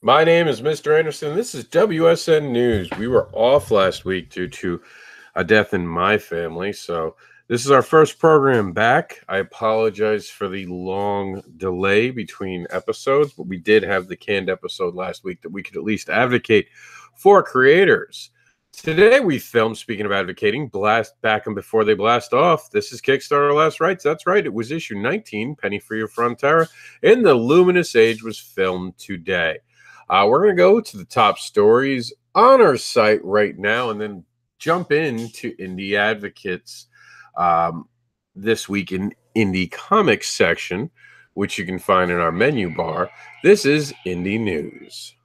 My name is Mr. Anderson. This is WSN News. We were off last week due to a death in my family, so this is our first program back. I apologize for the long delay between episodes, but we did have the canned episode last week that we could at least advocate for creators. Today we filmed, speaking of advocating, Blast Back and Before They Blast Off. This is Kickstarter Last Rights. That's right, it was issue 19, Penny for Your Frontera, in the Luminous Age was filmed today. We're going to go to the top stories on our site right now and then jump into Indie Advocates this week in Indie Comics section, which you can find in our menu bar. This is Indie News.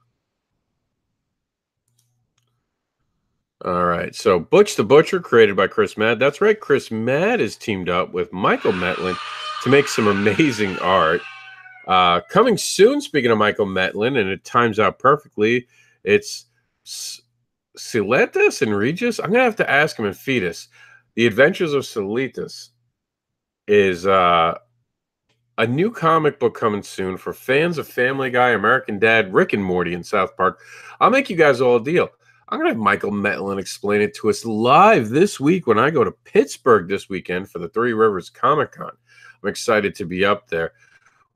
All right, so Butch the Butcher, created by Chris Madd. That's right, Chris Madd is teamed up with Michael Metlin to make some amazing art. Coming soon, speaking of Michael Metlin, and it times out perfectly, it's Siletus and Regis. I'm going to have to ask him and Fetus. The Adventures of Siletus is a new comic book coming soon for fans of Family Guy, American Dad, Rick and Morty, and South Park. I'll make you guys all a deal. I'm going to have Michael Metlin explain it to us live this week when I go to Pittsburgh this weekend for the Three Rivers Comic Con. I'm excited to be up there.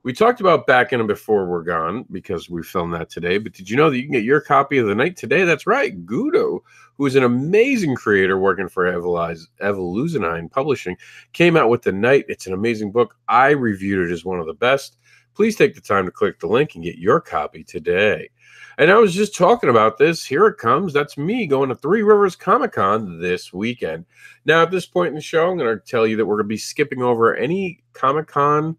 We talked about Back in and Before We're Gone because we filmed that today, but did you know that you can get your copy of the night today? That's right. Gudo, who is an amazing creator working for Evolutionine Publishing, came out with The Night. It's an amazing book. I reviewed it as one of the best. Please take the time to click the link and get your copy today. And I was just talking about this. Here it comes. That's me going to Three Rivers Comic Con this weekend. Now, at this point in the show, I'm going to tell you that we're going to be skipping over any Comic Con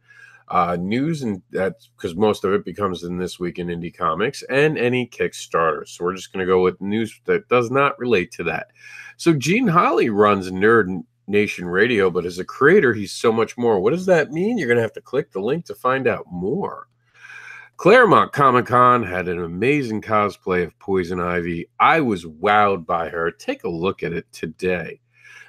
news, and that's because most of it becomes in This Week in Indie Comics, and any Kickstarter. So we're just going to go with news that does not relate to that. So Gene Holly runs Nerd Nation Radio, but as a creator, he's so much more. What does that mean? You're going to have to click the link to find out more. Claremont Comic-Con had an amazing cosplay of Poison Ivy. I was wowed by her. Take a look at it today.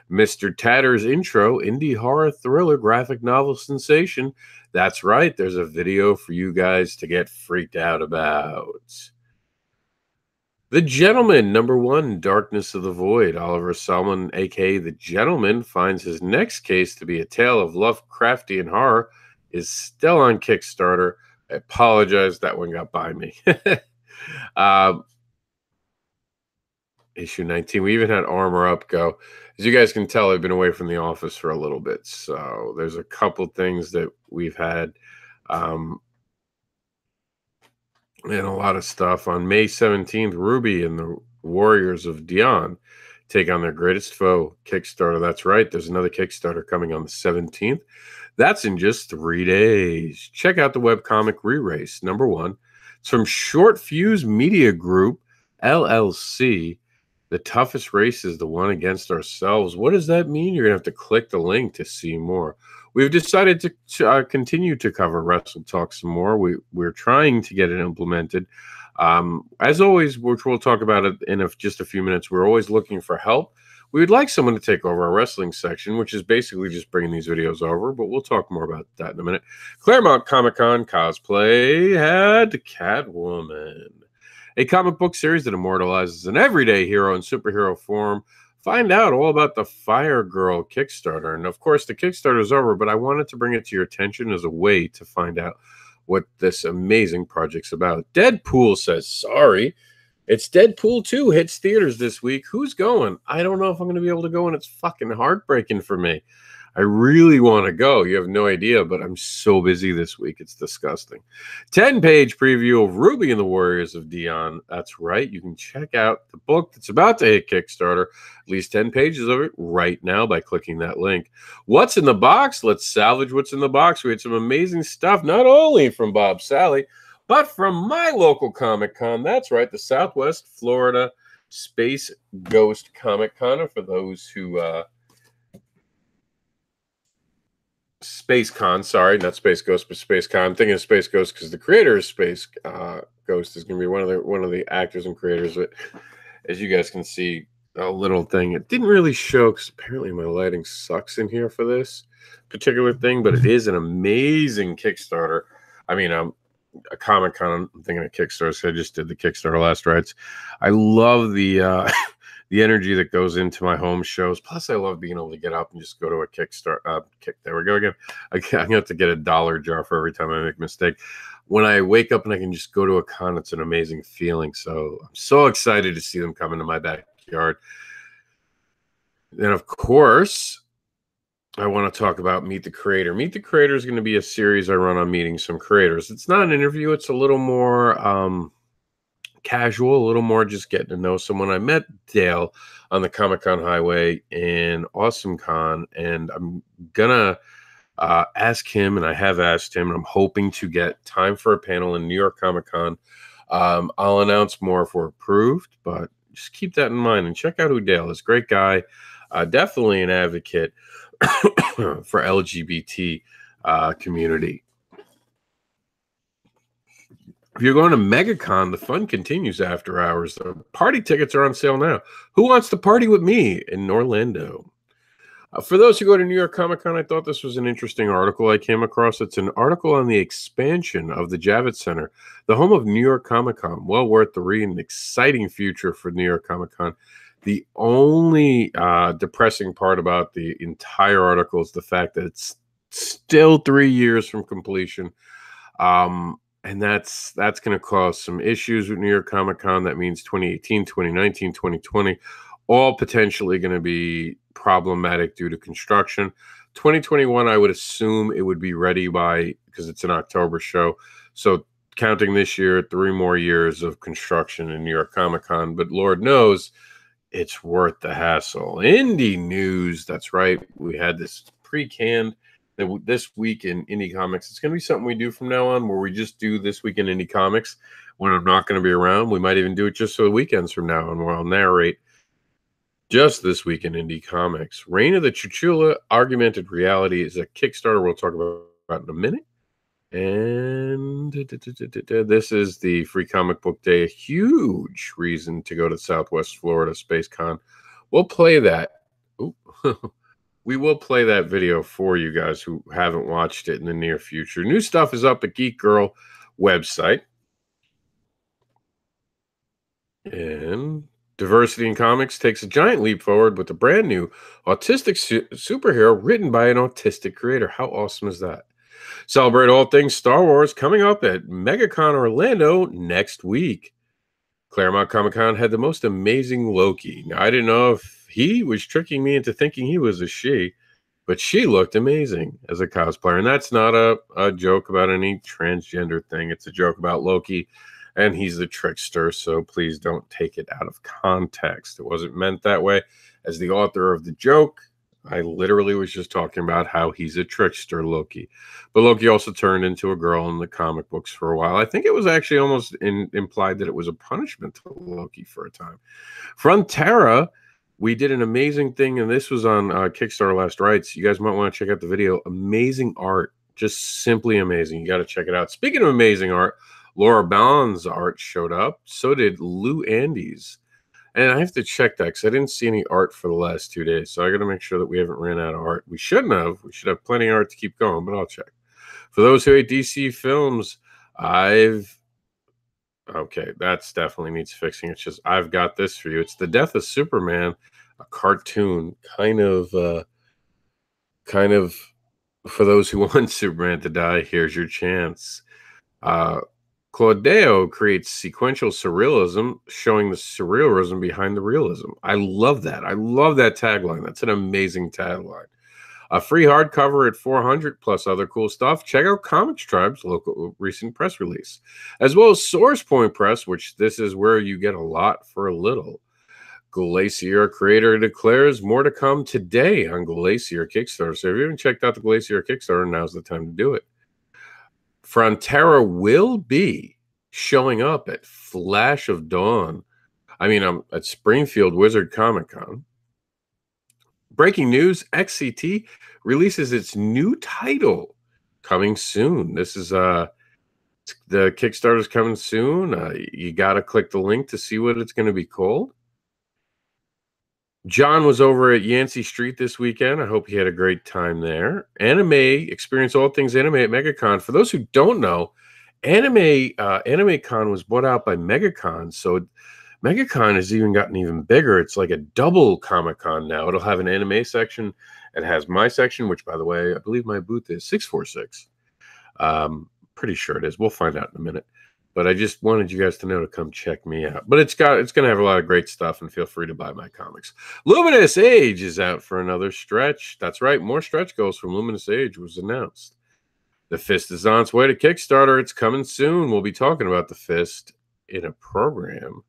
Mr. Tatter's intro, indie horror thriller graphic novel sensation. That's right, there's a video for you guys to get freaked out about. The Gentleman, #1, Darkness of the Void. Oliver Salmon, a.k.a. The Gentleman, finds his next case to be a tale of Lovecraftian horror, is still on Kickstarter. I apologize, that one got by me. Issue 19. We even had Armor Up go. As you guys can tell, I've been away from the office for a little bit, so there's a couple things that we've had and a lot of stuff. On May 17th, Ruby and the Warriors of Dion take on their greatest foe, Kickstarter. That's right, there's another Kickstarter coming on the 17th. That's in just 3 days. Check out the webcomic Re-Race, #1. It's from Short Fuse Media Group, LLC. The toughest race is the one against ourselves. What does that mean? You're going to have to click the link to see more. We've decided to continue to cover Wrestle Talk some more. We're trying to get it implemented. As always, which we'll talk about it in just a few minutes, we're always looking for help. We would like someone to take over our wrestling section, which is basically just bringing these videos over, but we'll talk more about that in a minute. Claremont Comic-Con cosplay had Catwoman, a comic book series that immortalizes an everyday hero in superhero form. Find out all about the Fire Girl Kickstarter. And of course, the Kickstarter is over, but I wanted to bring it to your attention as a way to find out what this amazing project's about. Deadpool says, sorry. It's Deadpool 2 hits theaters this week. Who's going? I don't know if I'm going to be able to go, and it's fucking heartbreaking for me. I really want to go. You have no idea, but I'm so busy this week. It's disgusting. 10-page preview of Ruby and the Warriors of Dion. That's right. You can check out the book that's about to hit Kickstarter, at least 10 pages of it right now by clicking that link. What's in the box? Let's salvage what's in the box. We had some amazing stuff, not only from Bob Sally, but from my local Comic-Con. That's right, the Southwest Florida Space Ghost Comic-Con. And for those who... Space Con, sorry, not Space Ghost, but Space Con. I'm thinking of Space Ghost because the creator of Space Ghost is going to be one of the actors and creators. But as you guys can see, a little thing. It didn't really show because apparently my lighting sucks in here for this particular thing, but it is an amazing Kickstarter. I mean, a Comic Con. I'm thinking of Kickstarter. So I just did the Kickstarter last rights. I love the the energy that goes into my home shows. Plus, I love being able to get up and just go to a Kickstarter. There we go again. I'm gonna have to get a dollar jar for every time I make a mistake. When I wake up and I can just go to a con, it's an amazing feeling. So I'm so excited to see them come into my backyard. Then, of course, I want to talk about Meet the Creator. Meet the Creator is going to be a series I run on meeting some creators. It's not an interview. It's a little more casual, a little more just getting to know someone. I met Dale on the Comic-Con highway in Awesome Con, and I'm going to ask him, and I have asked him, and I'm hoping to get time for a panel in New York Comic-Con. I'll announce more if we're approved, but just keep that in mind and check out who Dale is. Great guy. Definitely an advocate for LGBT community. If you're going to MegaCon, the fun continues after hours. The party tickets are on sale now. Who wants to party with me in Orlando? For those who go to New York Comic Con, I thought this was an interesting article I came across. It's an article on the expansion of the Javits Center, the home of New York Comic Con. Well worth the read. An exciting future for New York Comic Con. The only depressing part about the entire article is the fact that it's still 3 years from completion. And that's going to cause some issues with New York Comic Con. That means 2018, 2019, 2020, all potentially going to be problematic due to construction. 2021, I would assume it would be ready by, because it's an October show. So counting this year, 3 more years of construction in New York Comic Con. But Lord knows, it's worth the hassle. Indie news. That's right. We had this pre-canned this week in indie comics. It's going to be something we do from now on, where we just do this week in indie comics when I'm not going to be around. We might even do it just for the weekends from now on, where I'll narrate just this week in indie comics. Reign of the Chuchula Augmented Reality is a Kickstarter we'll talk about in a minute. And this is the Free Comic Book Day, a huge reason to go to Southwest Florida Space Con. We'll play that. We will play that video for you guys who haven't watched it in the near future. New stuff is up at Geek Girl website. And diversity in comics takes a giant leap forward with a brand new autistic superhero written by an autistic creator. How awesome is that? Celebrate all things Star Wars coming up at MegaCon Orlando next week. Claremont Comic-Con had the most amazing Loki. Now, I didn't know if he was tricking me into thinking he was a she, but she looked amazing as a cosplayer. And that's not a joke about any transgender thing. It's a joke about Loki, and he's the trickster, so please don't take it out of context. It wasn't meant that way. As the author of the joke, I literally was just talking about how he's a trickster, Loki. But Loki also turned into a girl in the comic books for a while. I think it was actually almost implied that it was a punishment to Loki for a time. Frontera, we did an amazing thing, and this was on Kickstarter last rights. You guys might want to check out the video. Amazing art. Just simply amazing. You got to check it out. Speaking of amazing art, Laura Bond's art showed up. So did Lou Andy's. And I have to check that because I didn't see any art for the last 2 days. So I got to make sure that we haven't ran out of art. We shouldn't have. We should have plenty of art to keep going, but I'll check. For those who hate DC films, okay, that's definitely needs fixing. It's just, I've got this for you. It's The Death of Superman, a cartoon, kind of for those who want Superman to die, here's your chance. Claudio creates sequential surrealism, showing the surrealism behind the realism. I love that. I love that tagline. That's an amazing tagline. A free hardcover at $400 plus other cool stuff. Check out Comics Tribe's local recent press release, as well as Source Point Press, which this is where you get a lot for a little. Glacier creator declares more to come today on Glacier Kickstarter. So if you haven't checked out the Glacier Kickstarter, now's the time to do it. Frontera will be showing up at Flash of Dawn. At Springfield Wizard Comic Con. Breaking news, XCT releases its new title coming soon. This is the Kickstarter's coming soon. You got to click the link to see what it's going to be called. John was over at Yancey Street this weekend. I hope he had a great time there. Anime, experience all things anime at MegaCon. For those who don't know, Anime Con was bought out by MegaCon, so MegaCon has even gotten even bigger. It's like a double Comic Con now. It'll have an anime section. It has my section, which, by the way, I believe my booth is 646. Pretty sure it is. We'll find out in a minute. But I just wanted you guys to know to come check me out. But it's going to have a lot of great stuff, and feel free to buy my comics. Luminous Age is out for another stretch. That's right. More stretch goals from Luminous Age was announced. The Fist is on its way to Kickstarter. It's coming soon. We'll be talking about The Fist in a program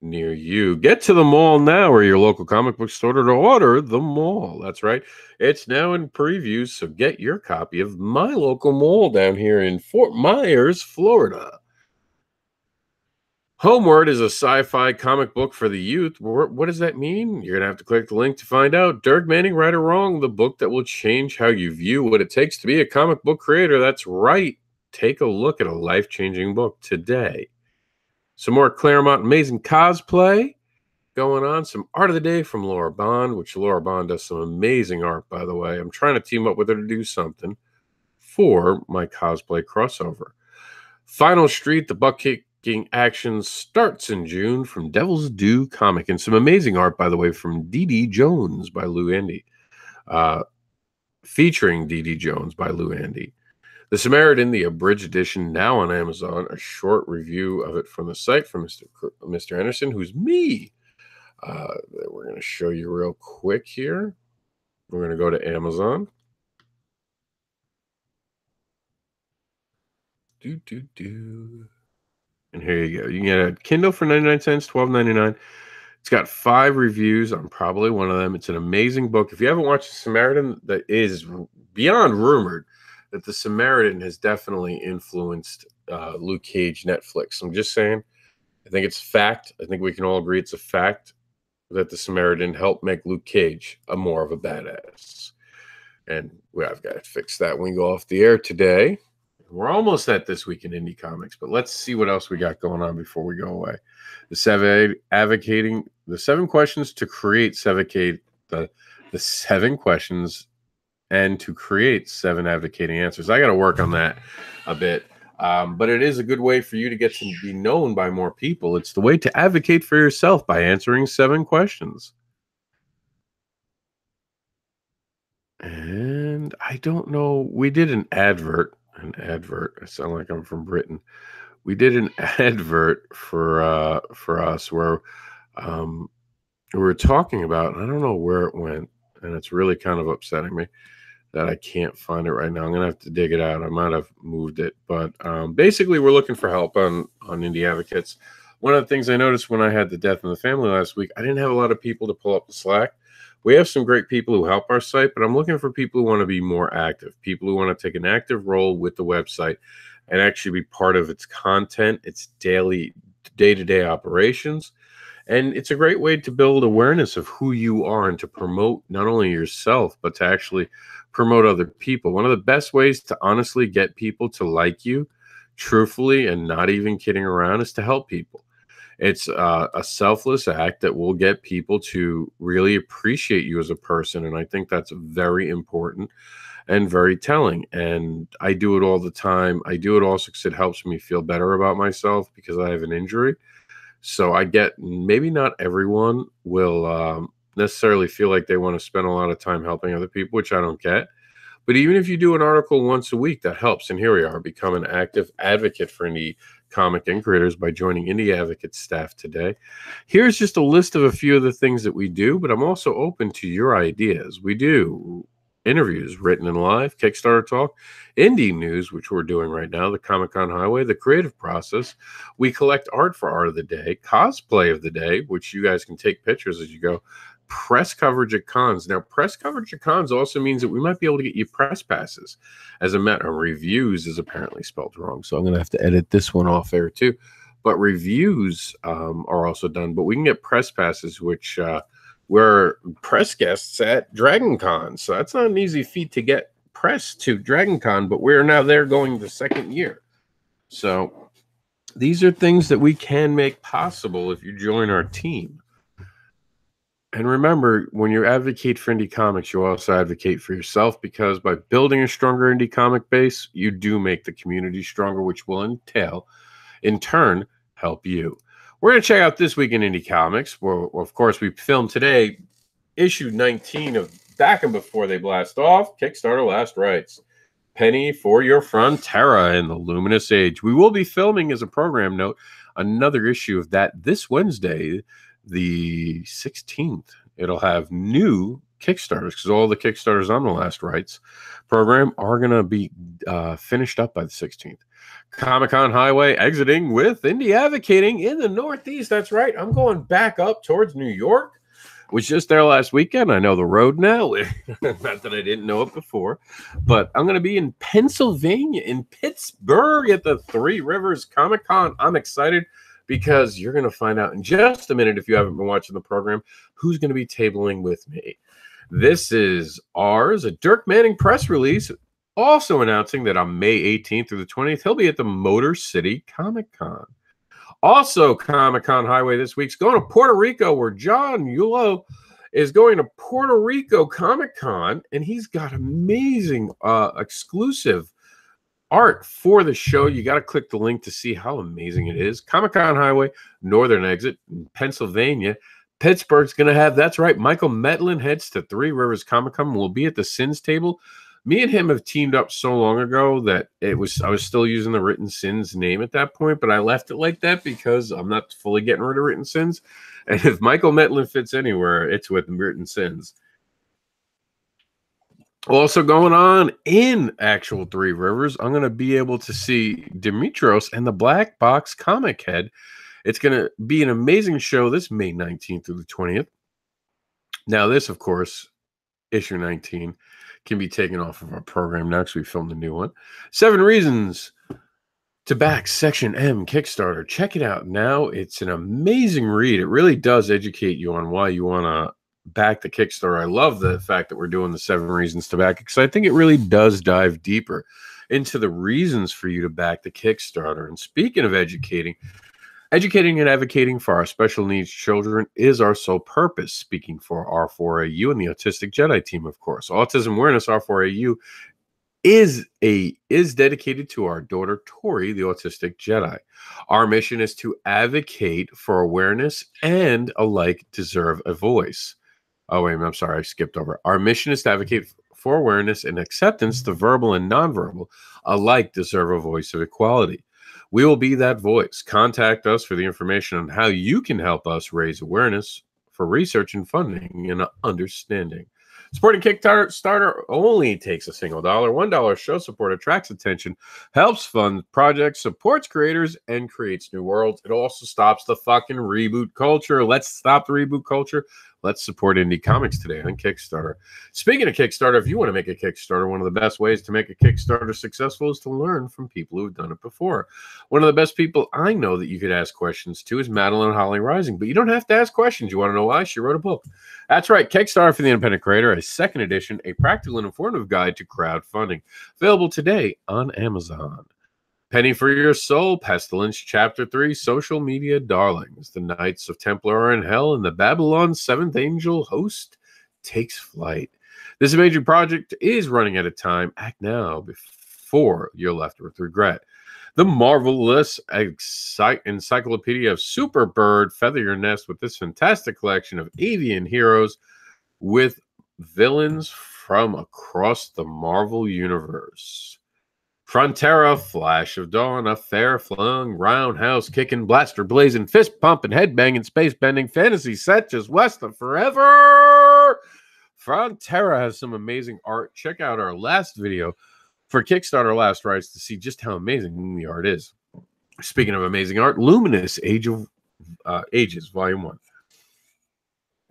near you. Get to the mall now, or your local comic book store, to order The Mall. That's right. It's now in previews, so get your copy of My Local Mall down here in Fort Myers, Florida. Homeward is a sci-fi comic book for the youth. What does that mean? You're going to have to click the link to find out. Dirk Manning, Right or Wrong, the book that will change how you view what it takes to be a comic book creator. That's right. Take a look at a life-changing book today. Some more Claremont amazing cosplay going on. Some art of the day from Laura Bond, which Laura Bond does some amazing art, by the way. I'm trying to team up with her to do something for my cosplay crossover. Final Street, the butt-kicking action starts in June from Devil's Due Comic. And some amazing art, by the way, from D.D. Jones by Lou Andy. Featuring D.D. Jones by Lou Andy. The Samaritan, the abridged edition, now on Amazon. A short review of it from the site from Mr. Anderson, who's me. We're going to show you real quick here. We're going to go to Amazon. And here you go. You can get a Kindle for 99 cents, $12.99. It's got 5 reviews. I'm probably one of them. It's an amazing book. If you haven't watched The Samaritan, that is beyond rumored that The Samaritan has definitely influenced Luke Cage Netflix. I'm just saying. I think it's fact. I think we can all agree it's a fact that The Samaritan helped make Luke Cage more of a badass. And I've got to fix that when we go off the air today. We're almost at This Week in Indie Comics, but let's see what else we got going on before we go away. The 7 questions to create the 7 questions and to create 7 advocating answers. I got to work on that a bit. But it is a good way for you to get to be known by more people. It's the way to advocate for yourself by answering 7 questions. And I don't know. We did an advert. I sound like I'm from Britain. We did an advert for us where we were talking about, I don't know where it went, and it's really kind of upsetting me that I can't find it right now. I'm going to have to dig it out. I might have moved it. But basically, we're looking for help on Indie Advocates. One of the things I noticed when I had the death in the family last week, I didn't have a lot of people to pull up the slack. We have some great people who help our site, but I'm looking for people who want to be more active, people who want to take an active role with the website and actually be part of its content, its daily, day-to-day operations. And it's a great way to build awareness of who you are and to promote not only yourself, but to actually promote other people. One of the best ways to honestly get people to like you, truthfully, and not even kidding around, is to help people. It's a selfless act that will get people to really appreciate you as a person. And I think that's very important and very telling. And I do it all the time. I do it also because it helps me feel better about myself because I have an injury. So I get, maybe not everyone will necessarily feel like they want to spend a lot of time helping other people, which I don't get. But even if you do an article once a week, that helps. And here we are, become an active advocate for indie comic and creators by joining Indie Advocate staff today. Here's just a list of a few of the things that we do, but I'm also open to your ideas. We do interviews, written and live, Kickstarter talk, indie news, which we're doing right now, the Comic-Con Highway, the creative process. We collect art for Art of the Day, cosplay of the day, which you guys can take pictures as you go, press coverage at cons. Now, press coverage at cons also means that we might be able to get you press passes. As a matter of reviews is apparently spelled wrong, so I'm going to have to edit this one off there too. But reviews are also done, but we can get press passes, which we're press guests at Dragon Con. So that's not an easy feat to get press to Dragon Con, but we're now there going the 2nd year. So these are things that we can make possible if you join our team. And remember, when you advocate for indie comics, you also advocate for yourself, because by building a stronger indie comic base, you do make the community stronger, which will in turn, help you. We're going to check out This Week in Indie Comics. Well, of course, we filmed today issue 19 of Back and Before They Blast Off, Kickstarter Last Rites. Penny for Your Frontera in the Luminous Age. We will be filming, as a program note, another issue of that this Wednesday, the 16th. It'll have new Kickstarters, because all the Kickstarters on the Last Rites program are going to be finished up by the 16th. Comic-Con Highway exiting with indie advocating in the Northeast. That's right. I'm going back up towards New York. Was just there last weekend. I know the road now. Not that I didn't know it before. But I'm going to be in Pennsylvania, in Pittsburgh, at the Three Rivers Comic-Con. I'm excited, because you're going to find out in just a minute, if you haven't been watching the program, who's going to be tabling with me. This is ours, a Dirk Manning press release, also announcing that on May 18th through the 20th, he'll be at the Motor City Comic-Con. Also, Comic-Con Highway this week's going to Puerto Rico, where John Yulo is going to Puerto Rico Comic-Con, and he's got amazing exclusive art for the show. You got to click the link to see how amazing it is. Comic-Con Highway, Northern Exit in Pennsylvania. Pittsburgh's going to have, that's right, Michael Metlin heads to Three Rivers Comic-Con. We'll be at the Sins table. Me and him have teamed up so long ago that I was still using the Written Sins name at that point, but I left it like that because I'm not fully getting rid of Written Sins. And if Michael Metlin fits anywhere, it's with Written Sins. Also going on in actual Three Rivers, I'm going to be able to see Dimitros and the Black Box Comic Head. It's going to be an amazing show this May 19th through the 20th. Now, this, of course, issue 19 can be taken off of our program now, because we filmed a new one. 7 Reasons to Back Section M Kickstarter. Check it out now. It's an amazing read. It really does educate you on why you want to back the Kickstarter. I love the fact that we're doing the 7 Reasons to Back, because I think it really does dive deeper into the reasons for you to back the Kickstarter. And speaking of educating and advocating for our special needs children is our sole purpose. Speaking for R4AU and the Autistic Jedi team, of course. Autism Awareness R4AU is dedicated to our daughter Tori, the Autistic Jedi. Our mission is to advocate for awareness and alike deserve a voice. Oh, wait, I'm sorry, I skipped over. Our mission is to advocate for awareness and acceptance. The verbal and nonverbal alike deserve a voice of equality. We will be that voice. Contact us for the information on how you can help us raise awareness for research and funding and understanding. Supporting Kickstarter only takes a single dollar. $1 show support attracts attention, helps fund projects, supports creators, and creates new worlds. It also stops the fucking reboot culture. Let's stop the reboot culture. Let's support indie comics today on Kickstarter. Speaking of Kickstarter, if you want to make a Kickstarter, one of the best ways to make a Kickstarter successful is to learn from people who have done it before. One of the best people I know that you could ask questions to is Madeline Holly Rising, but you don't have to ask questions. You want to know why? She wrote a book. That's right, Kickstarter for the Independent Creator, a 2nd edition, a practical and informative guide to crowdfunding. Available today on Amazon. Penny for Your Soul, Pestilence, Chapter 3, Social Media Darlings. The Knights of Templar are in hell, and the Babylon 7th Angel host takes flight. This amazing project is running out of time. Act now before you're left with regret. The marvelous encyclopedia of Superbird. Feather your nest with this fantastic collection of avian heroes with villains from across the Marvel Universe. Frontera, Flash of Dawn, a fair-flung, roundhouse kicking, blaster blazing, fist pumping, head banging, space bending, fantasy set just west of forever. Frontera has some amazing art. Check out our last video for Kickstarter Last Rites to see just how amazing the art is. Speaking of amazing art, Luminous Age of Ages, Volume 1.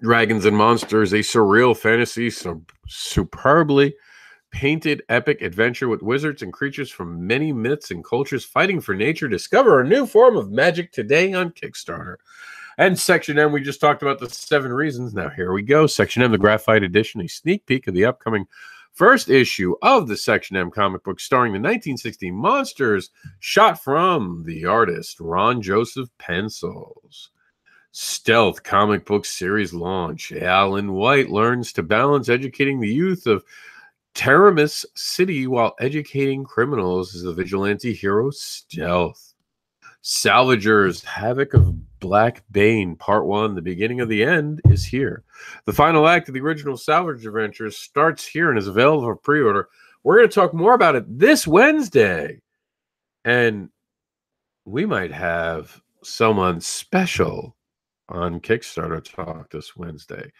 Dragons and Monsters, a surreal fantasy, superbly painted epic adventure with wizards and creatures from many myths and cultures fighting for nature. Discover a new form of magic today on Kickstarter. And Section M, we just talked about the 7 Reasons. Now here we go. Section M, the Graphite Edition, a sneak peek of the upcoming first issue of the Section M comic book starring the 1960 monsters, shot from the artist Ron Joseph pencils. Stealth comic book series launch. Alan White learns to balance educating the youth of Taramis City while educating criminals as the vigilante hero Stealth. Salvagers, Havoc of Black Bane, Part 1, The Beginning of the End, is here. The final act of the original Salvage Adventures starts here and is available for pre-order. We're going to talk more about it this Wednesday. And we might have someone special on Kickstarter Talk this Wednesday.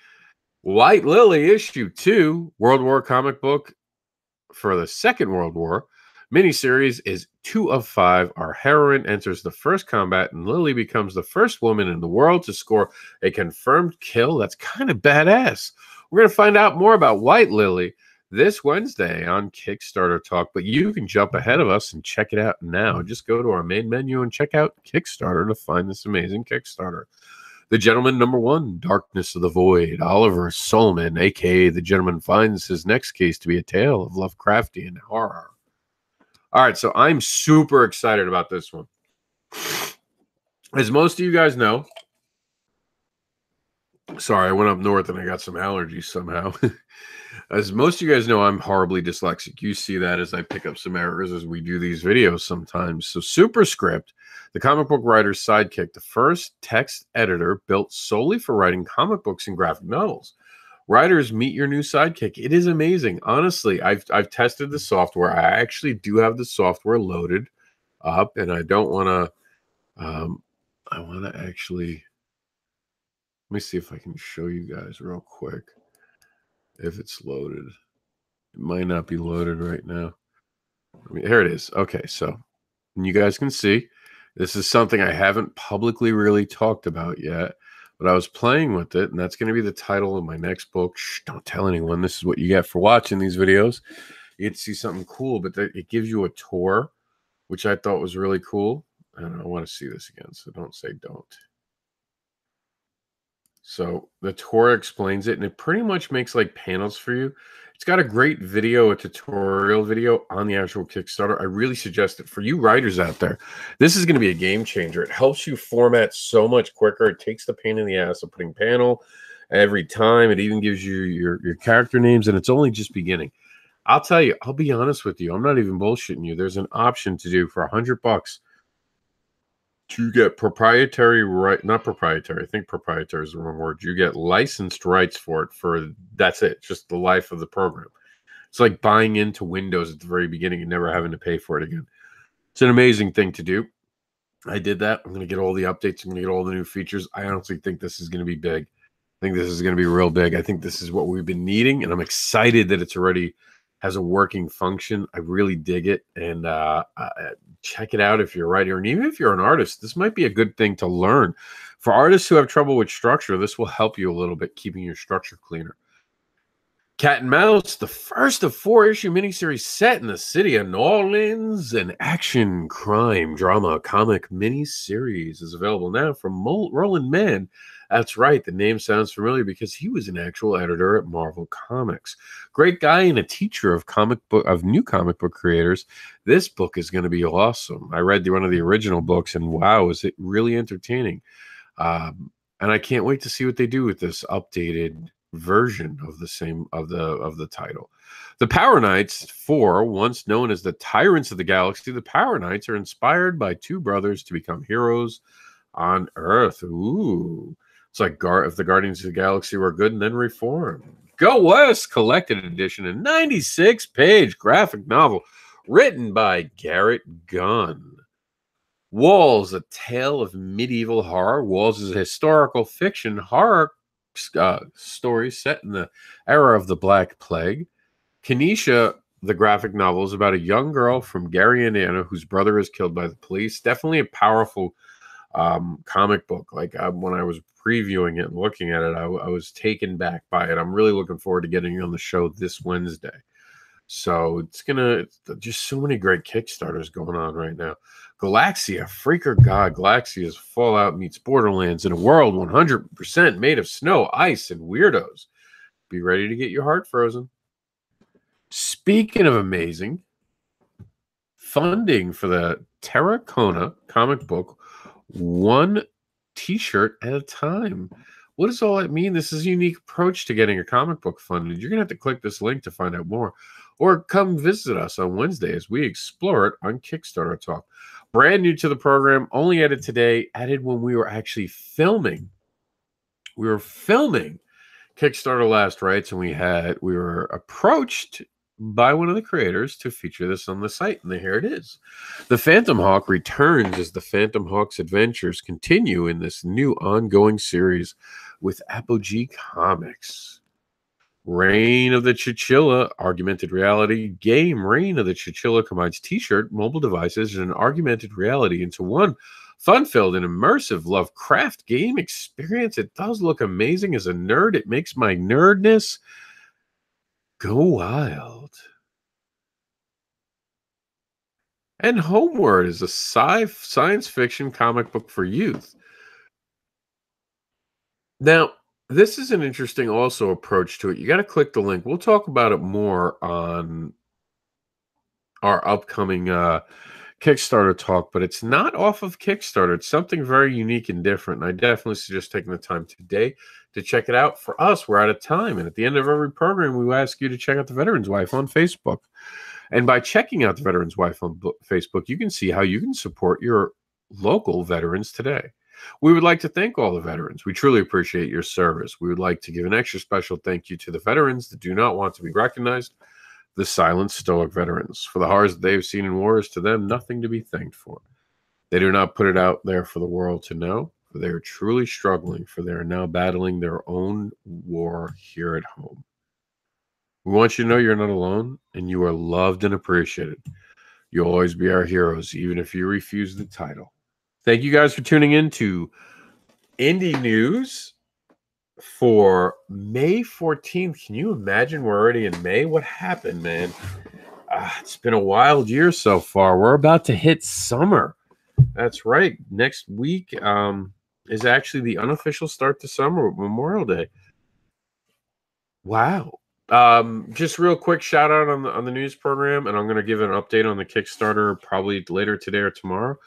White Lily issue 2, World War comic book for the Second World War. Miniseries is 2 of 5. Our heroine enters the first combat, and Lily becomes the first woman in the world to score a confirmed kill. That's kind of badass. We're going to find out more about White Lily this Wednesday on Kickstarter Talk, but you can jump ahead of us and check it out now. Just go to our main menu and check out Kickstarter to find this amazing Kickstarter. The Gentleman #1, Darkness of the Void. Oliver Solomon, a.k.a. The Gentleman, finds his next case to be a tale of Lovecraftian horror. All right, so I'm super excited about this one. As most of you guys know, sorry, I went up north and I got some allergies somehow. As most of you guys know, I'm horribly dyslexic. You see that as I pick up some errors as we do these videos sometimes. So Superscript, the comic book writer's sidekick, the first text editor built solely for writing comic books and graphic novels. Writers, meet your new sidekick. It is amazing. Honestly, I've tested the software. I actually do have the software loaded up, and I don't want to. I want to actually. Let me see if I can show you guys real quick. If it's loaded, it might not be loaded right now. Here it is. Okay, so you guys can see this is something I haven't publicly really talked about yet, but I was playing with it, and that's going to be the title of my next book. Shh, don't tell anyone. This is what you get for watching these videos. You get to see something cool, but it gives you a tour, which I thought was really cool. I don't know, I want to see this again, so don't say don't. So the tour explains it, and it pretty much makes like panels for you. It's got a great video, a tutorial video on the actual Kickstarter. I really suggest it for you writers out there. This is going to be a game changer. It helps you format so much quicker. It takes the pain in the ass of putting panel every time. It even gives you your character names, and it's only just beginning. I'll tell you, I'll be honest with you. I'm not even bullshitting you. There's an option to do for $100 to get proprietary right, not proprietary. I think proprietary is the wrong word. You get licensed rights for it for that's it, just the life of the program. It's like buying into Windows at the very beginning and never having to pay for it again. It's an amazing thing to do. I did that. I'm going to get all the updates. I'm going to get all the new features. I honestly think this is going to be big. I think this is going to be real big. I think this is what we've been needing, and I'm excited that it's already has a working function. I really dig it, and check it out if you're a writer, and even if you're an artist, this might be a good thing to learn. For artists who have trouble with structure, this will help you a little bit, keeping your structure cleaner. Cat and Mouse, the first of 4-issue miniseries set in the city of New Orleans, an action, crime, drama, comic miniseries is available now from Roland Mann. That's right, the name sounds familiar because he was an actual editor at Marvel Comics. Great guy and a teacher of new comic book creators. This book is going to be awesome. I read one of the original books, and wow, is it really entertaining. And I can't wait to see what they do with this updated version of the title. The Power Knights 4, once known as the Tyrants of the Galaxy, the Power Knights are inspired by two brothers to become heroes on Earth. Ooh, it's like if the Guardians of the Galaxy were good and then reformed. Go West Collected Edition, a 96-page graphic novel written by Garrett Gunn. Walls, a tale of medieval horror. Walls is a historical fiction horror story set in the era of the Black Plague. Kenesha, the graphic novel, is about a young girl from Gary, Indiana, whose brother is killed by the police. Definitely a powerful comic book. Like when I was previewing it and looking at it, I was taken back by it. I'm really looking forward to getting it on the show this Wednesday. So it's just so many great Kickstarters going on right now. Galaxia, Freaker God. Galaxia's Fallout meets Borderlands in a world 100% made of snow, ice, and weirdos. Be ready to get your heart frozen. Speaking of amazing, funding for the Terracona comic book, $1 t-shirt at a time. What does all that mean? This is a unique approach to getting a comic book funded. You're going to have to click this link to find out more, or come visit us on Wednesday as we explore it on Kickstarter Talk. Brand new to the program, only added today, added when we were actually filming. We were filming Kickstarter Last Rites, and we were approached by one of the creators to feature this on the site, and here it is. The Phantom Hawk returns as the Phantom Hawk's adventures continue in this new ongoing series with Apogee Comics. Reign of the Chinchilla augmented reality game. Reign of the Chinchilla combines t-shirt, mobile devices, and an augmented reality into one fun-filled and immersive Lovecraft game experience. It does look amazing. As a nerd, it makes my nerdness go wild. And Homeward is a science fiction comic book for youth. Now, this is an interesting also approach to it. You got to click the link. We'll talk about it more on our upcoming Kickstarter talk, but it's not off of Kickstarter. It's something very unique and different. And I definitely suggest taking the time today to check it out. For us, we're out of time. And at the end of every program, we ask you to check out the Veteran's Wife on Facebook. And by checking out the Veteran's Wife on Facebook, you can see how you can support your local veterans today. We would like to thank all the veterans. We truly appreciate your service. We would like to give an extra special thank you to the veterans that do not want to be recognized, the silent stoic veterans. For the horrors that they've seen in war is to them nothing to be thanked for. They do not put it out there for the world to know, for they are truly struggling, for they are now battling their own war here at home. We want you to know you're not alone, and you are loved and appreciated. You'll always be our heroes, even if you refuse the title. Thank you guys for tuning in to Indie News for May 14th. Can you imagine we're already in May? What happened, man? It's been a wild year so far. We're about to hit summer. That's right. Next week is actually the unofficial start to summer, Memorial Day. Wow. Just real quick shout out on the news program, and I'm going to give an update on the Kickstarter probably later today or tomorrow.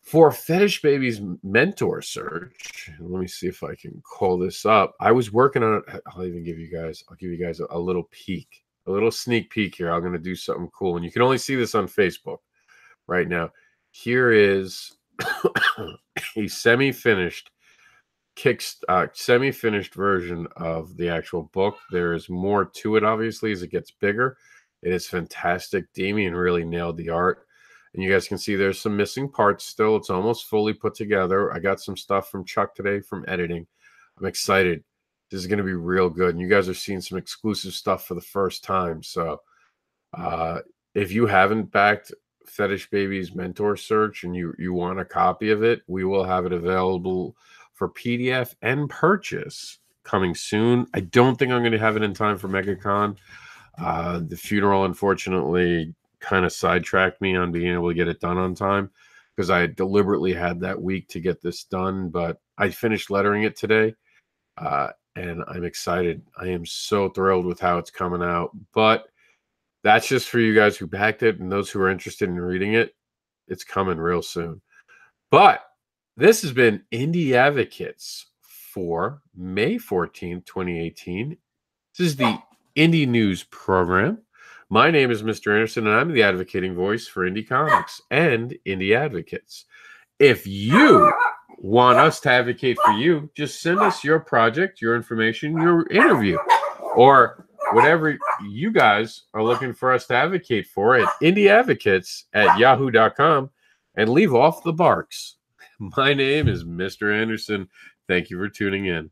For Fetish Baby's mentor search, let me see if I can call this up. I was working on it. I'll give you guys a little peek, a little sneak peek here. I'm going to do something cool, and you can only see this on Facebook right now. Here is a semi-finished version of the actual book. There is more to it, obviously, as it gets bigger. It is fantastic. Damien really nailed the art. And you guys can see there's some missing parts still. It's almost fully put together. I got some stuff from Chuck today from editing. I'm excited. This is going to be real good. And you guys are seeing some exclusive stuff for the first time. So if you haven't backed Fetish Baby's mentor search and you want a copy of it, we will have it available for PDF and purchase coming soon. I don't think I'm going to have it in time for MegaCon. The funeral, unfortunately, kind of sidetracked me on being able to get it done on time, because I deliberately had that week to get this done, but I finished lettering it today, and I'm excited. I am so thrilled with how it's coming out, but that's just for you guys who backed it, and those who are interested in reading it. It's coming real soon. But this has been Indie Advocates for May 14th, 2018. This is the Indie News program. My name is Mr. Anderson, and I'm the advocating voice for indie comics and indie advocates. If you want us to advocate for you, just send us your project, your information, your interview, or whatever you guys are looking for us to advocate for at indieadvocates@yahoo.com, and leave off the barks. My name is Mr. Anderson. Thank you for tuning in.